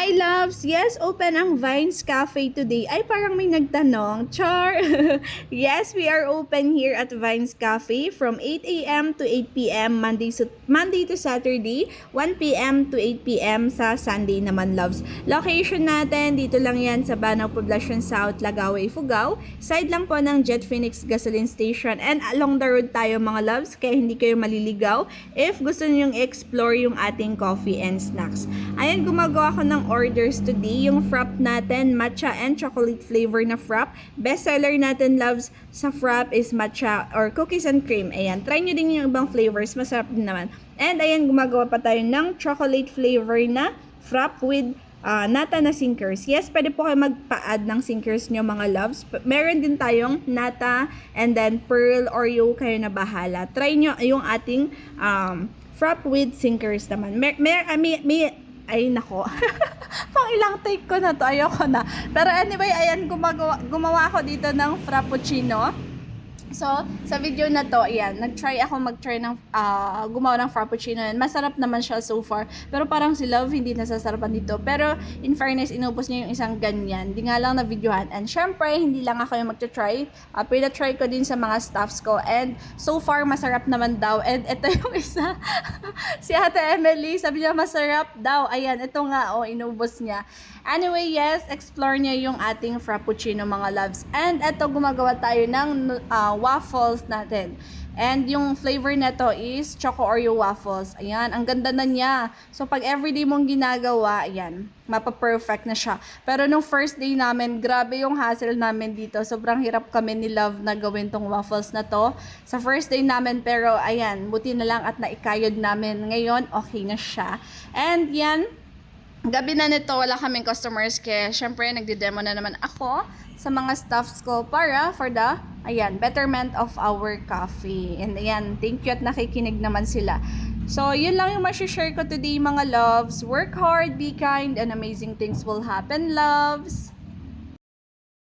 Hi loves! Yes, open ang Vines Cafe today. Ay, parang may nagtanong. Char! Yes, we are open here at Vines Cafe from 8 a.m. to 8 p.m. Monday to Saturday, 1 p.m. to 8 p.m. sa Sunday naman loves. Location natin, dito lang yan sa Banao Poblacion South, Lagaw, Ifugao. Side lang po ng Jet Phoenix Gasoline Station and along the road tayo mga loves, kaya hindi kayo maliligaw if gusto niyo explore yung ating coffee and snacks. Ayan, gumagawa ako ng orders today. Yung frap natin, matcha and chocolate flavor na frap. Best seller natin, loves, sa frap is matcha or cookies and cream. Ayan, try nyo din yung ibang flavors. Masarap din naman. And ayan, gumagawa pa tayo ng chocolate flavor na frap with nata na sinkers. Yes, pwede po kayo magpa-add ng sinkers nyo mga loves. Meron din tayong nata and then pearl Oreo, kayo na bahala. Try nyo yung ating frap with sinkers naman. Ay nako. Pang ilang take ko na to, ayoko na. Pero anyway, ayan, gumawa ako dito ng frappuccino. So, sa video na to, ayan, nag-try ako ng gumawa ng frappuccino. Masarap naman siya so far. Pero parang si Love hindi nasasarapan dito. Pero in fairness, inubos niya yung isang ganyan. Di nga lang na videohan. And syempre, hindi lang ako yung mag-try. Pina-try ko din sa mga staffs ko. And so far, masarap naman daw. And ito yung isa. Si Ate Emily, sabi niya masarap daw. Ayan, ito nga, inubos niya. Anyway, yes, explore niya yung ating frappuccino mga loves. And ito, gumagawa tayo ng waffles natin. And yung flavor nito is Choco Oreo waffles. Ayan, ang ganda na niya. So, pag everyday mong ginagawa, ayan, mapa-perfect na siya. Pero nung first day namin, grabe yung hassle namin dito. Sobrang hirap kami ni Love na gawin tong waffles na to. Sa first day namin, pero ayan, buti na lang at naikayod namin. Ngayon, okay na siya. And yan, gabi na nito, wala kaming customers kaya syempre nagde-demo na naman ako sa mga staffs ko para for the, ayan, betterment of our coffee. And ayan, thank you at nakikinig naman sila. So, yun lang yung share ko today mga loves. Work hard, be kind, and amazing things will happen, loves.